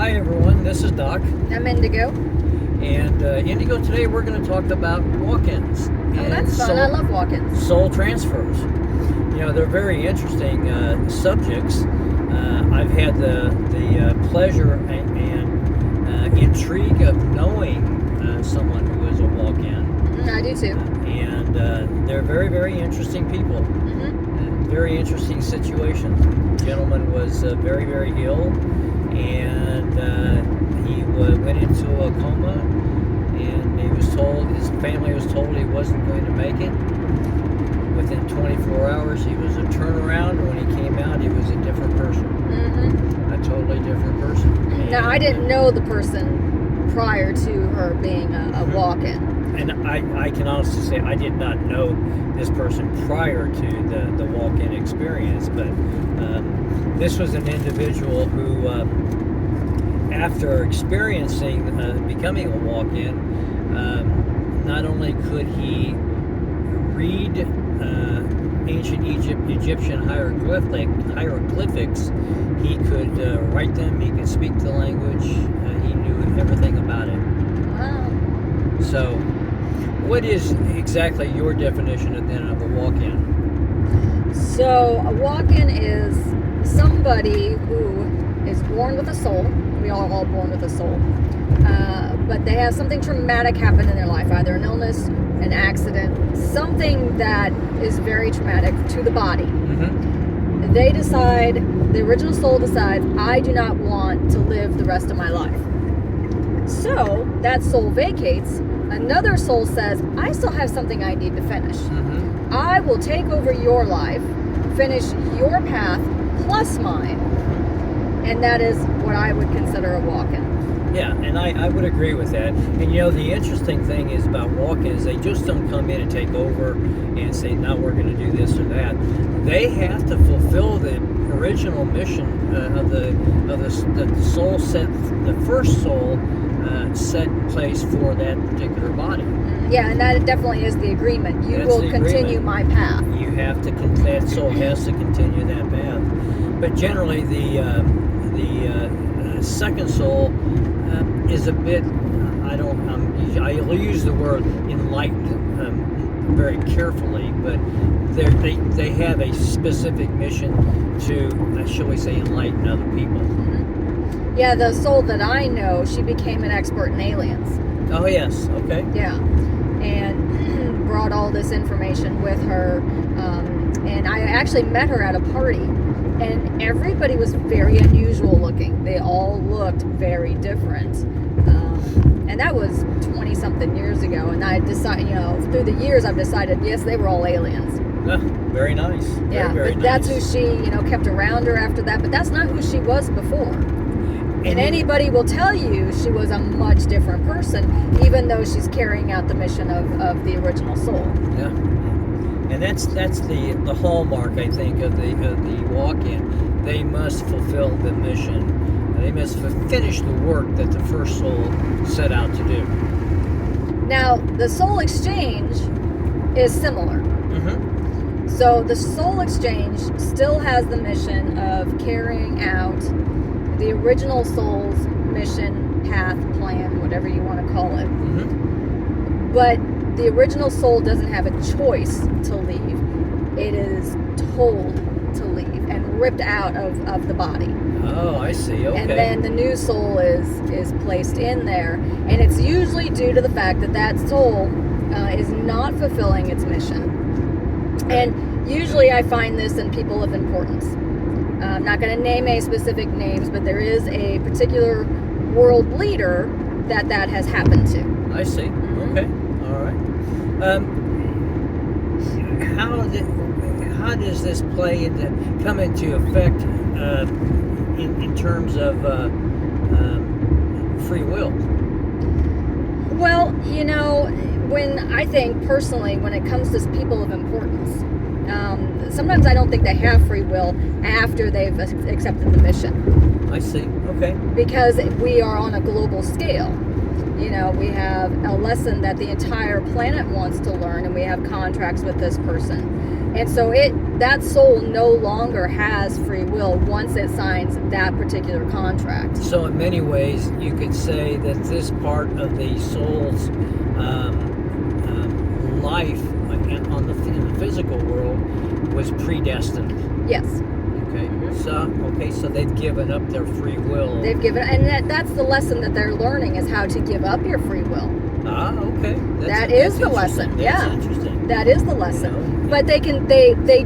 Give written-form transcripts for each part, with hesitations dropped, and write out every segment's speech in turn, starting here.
Hi everyone, this is Doc. I'm Indigo. And Indigo, today we're going to talk about walk-ins. Oh, that's fun. I love walk-ins. Soul transfers. You know, they're very interesting subjects. I've had the pleasure and intrigue of knowing someone who is a walk-in. I do too. And they're very, very interesting people. Very interesting situations. The gentleman was very, very ill, and he went into a coma, and his family was told he wasn't going to make it. Within 24 hours, he was a turnaround, and when he came out, he was a different person. A totally different person. Now, I didn't know the person prior to her being a walk-in. And I can honestly say I did not know this person prior to the walk-in experience, but this was an individual who, after experiencing becoming a walk-in, not only could he read ancient Egyptian hieroglyphics, he could write them, he could speak the language, he knew everything about it. Wow. So, what is exactly your definition then of a walk-in? So, a walk-in is somebody who is born with a soul. We are all born with a soul. But they have something traumatic happen in their life, either an illness, an accident, something that is very traumatic to the body. They decide, the original soul decides, I do not want to live the rest of my life. So, that soul vacates. Another soul says, I still have something I need to finish. I will take over your life, finish your path, plus mine. And that is what I would consider a walk-in. Yeah, and I would agree with that. And you know, the interesting thing is about walk-ins, they just don't come in and take over and say, now we're going to do this or that. They have to fulfill the original mission of the soul set, the first soul set in place for that particular body. Yeah, and that definitely is the agreement. You will continue my path. You have to, that soul has to continue that path. But generally, the second soul is a bit, I'll use the word enlightened very carefully, but they have a specific mission to, shall we say, enlighten other people. Yeah, the soul that I know, she became an expert in aliens. Oh, yes, okay. Yeah, and brought all this information with her, and I actually met her at a party, and everybody was very unusual looking. They all looked very different, and that was 20-something years ago, and I decided, through the years I've decided, yes, they were all aliens. Very nice. Very but nice. That's who she, kept around her after that, but that's not who she was before. And anybody will tell you she was a much different person, even though she's carrying out the mission of the original soul. Yeah, and that's the hallmark, I think, of the walk-in. They must fulfill the mission. They must finish the work that the first soul set out to do. Now, the soul exchange is similar. So the soul exchange still has the mission of carrying out the original soul's mission, path, plan, whatever you want to call it. But the original soul doesn't have a choice to leave. It is told to leave and ripped out of the body. Oh, I see. Okay. And then the new soul is placed in there. And it's usually due to the fact that soul is not fulfilling its mission. And usually I find this in people of importance. I'm not going to name any specific names, but there is a particular world leader that has happened to. I see. Okay. All right. How does this come into effect in terms of free will? Well, when I think personally, when it comes to people of importance, sometimes I don't think they have free will after they've accepted the mission. I see. Okay. Because we are on a global scale. We have a lesson that the entire planet wants to learn, and we have contracts with this person. And so that soul no longer has free will once it signs that particular contract. So in many ways, you could say that this part of the soul's life in the physical world was predestined. Yes. Okay. So they've given up their free will. They've given, and that's the lesson that they're learning, is how to give up your free will. Ah, okay. That is the lesson. That's Yeah. interesting. That is the lesson. But they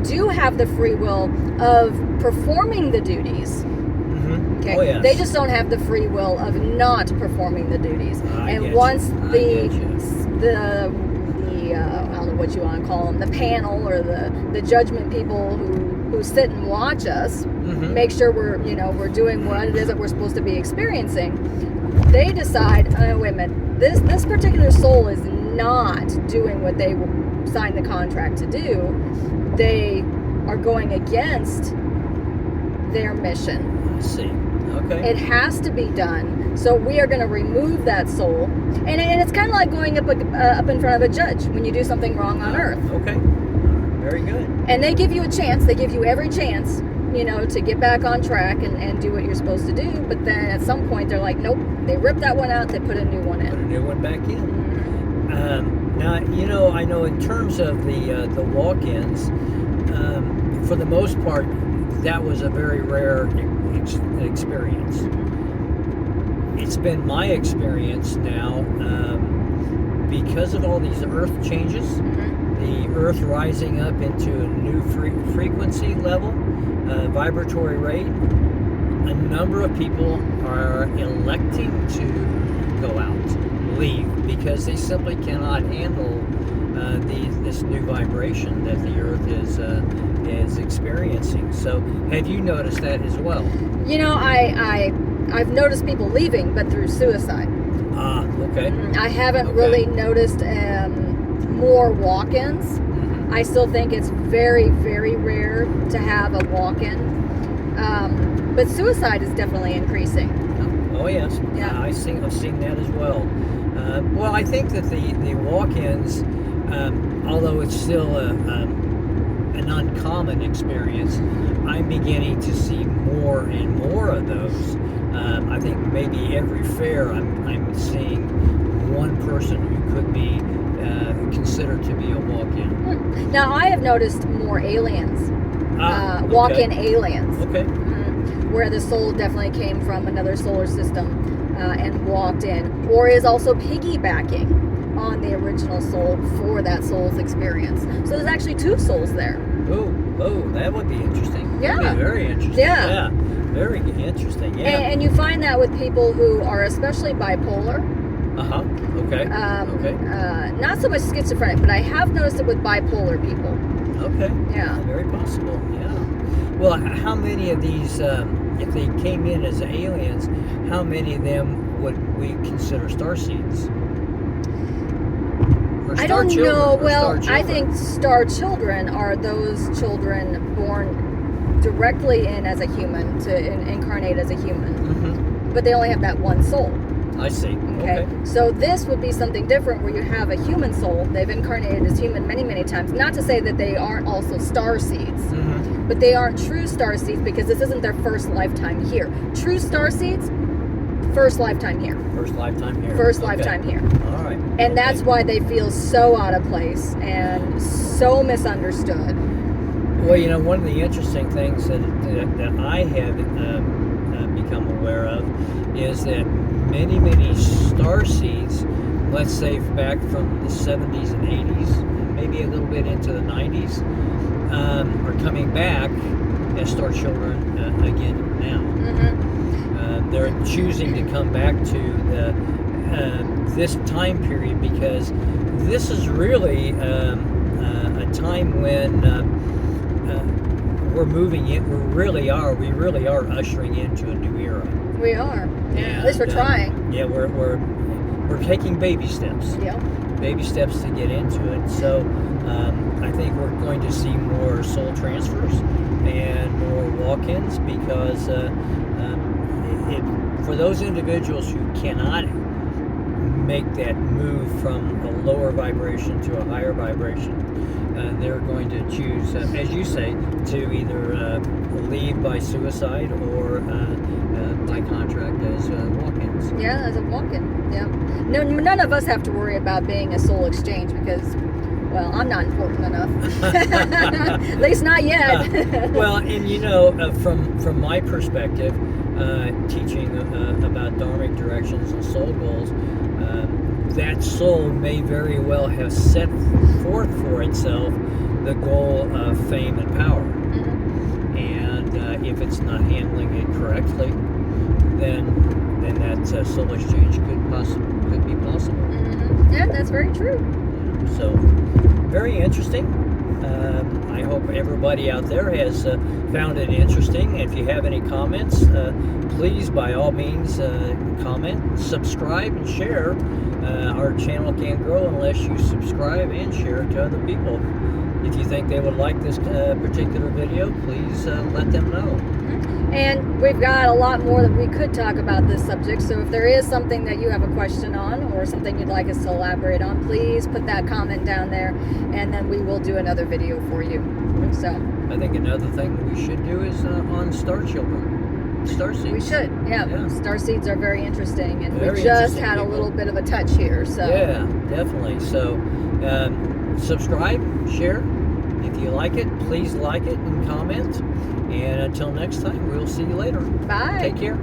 do have the free will of performing the duties. Mm-hmm. Okay. Oh, yes. They just don't have the free will of not performing the duties. I get once you. the I don't know what you want to call them, the panel or the judgment people who sit and watch us, Mm-hmm. make sure we're doing what it is that we're supposed to be experiencing. They decide, wait a minute, this particular soul is not doing what they signed the contract to do. They are going against their mission. I see. Okay. It has to be done. So we are going to remove that soul. And it's kind of like going up in front of a judge when you do something wrong on earth. Okay. Very good. And they give you a chance. They give you every chance, to get back on track and do what you're supposed to do. But then at some point they're like, nope. They rip that one out. They put a new one in. Put a new one back in. Now, I know in terms of the walk-ins, for the most part, that was a very rare experience. It's been my experience now, because of all these earth changes, the earth rising up into a new frequency level, vibratory rate, a number of people are electing to go out, leave, because they simply cannot handle this new vibration that the earth is experiencing. So have you noticed that as well? I've noticed people leaving, but through suicide. Ah, okay. I haven't really noticed more walk-ins. I still think it's very, very rare to have a walk-in. But suicide is definitely increasing. Oh yes. Yeah. I've seen that as well. Well, I think that the walk-ins, although it's still an uncommon experience, I'm beginning to see more and more of those. I think maybe every fair I'm seeing one person who could be considered to be a walk-in. Now I have noticed more aliens, walk-in aliens. Okay. Where the soul definitely came from another solar system and walked in, or is also piggybacking on the original soul for that soul's experience. So there's actually two souls there. Oh, that would be interesting. Yeah. That'd be very interesting. Yeah. Very interesting. Yeah. And you find that with people who are especially bipolar. Okay. Not so much schizophrenic, but I have noticed it with bipolar people. Okay. Yeah. Very possible. Yeah. Well, how many of these, if they came in as aliens, how many of them would we consider starseeds? I don't know. Well, I think star children are those children born directly in as a human, to incarnate as a human. Mm-hmm. But they only have that one soul. I see. Okay. So this would be something different, where you have a human soul. They've incarnated as human many, many times. Not to say that they aren't also star seeds, but they aren't true star seeds, because this isn't their first lifetime here. True star seeds, first lifetime here. First lifetime here. First lifetime here. All right. And that's why they feel so out of place and so misunderstood. Well, one of the interesting things that I have become aware of is that many star seeds, let's say back from the 70s and 80s, and maybe a little bit into the 90s, are coming back as star children again now. They're choosing to come back to this time period, because this is really a time when we're moving in. We really are ushering into a new era. We are. Yeah. At least we're trying. Yeah, we're taking baby steps. Yeah. Baby steps to get into it. So I think we're going to see more soul transfers and more walk-ins, because for those individuals who cannot make that move from a lower vibration to a higher vibration, they're going to choose, as you say, to either leave by suicide or by contract as walk-ins. Yeah, as a walk-in. Yeah. No, none of us have to worry about being a soul exchange because, well, I'm not important enough. At least not yet. Well, and you know, from my perspective, teaching about dharmic directions and soul goals, that soul may very well have set forth for itself the goal of fame and power. Mhm. And if it's not handling it correctly, then that soul exchange could be possible. Mhm. Yeah, that's very true. So, very interesting. I hope everybody out there has found it interesting. If you have any comments, please, by all means, comment, subscribe, and share. Our channel can't grow unless you subscribe and share it to other people. If you think they would like this particular video, please let them know. And we've got a lot more that we could talk about this subject. So if there is something that you have a question on or something you'd like us to elaborate on, please put that comment down there and then we will do another video for you. So I think another thing we should do is on star children, star seeds. we should. Yeah. Star seeds are very interesting and Very we just interesting had people. a little bit of a touch here. So Yeah, definitely. So subscribe, share. If you like it, please like it and comment. And until next time, we'll see you later. bye. Take care.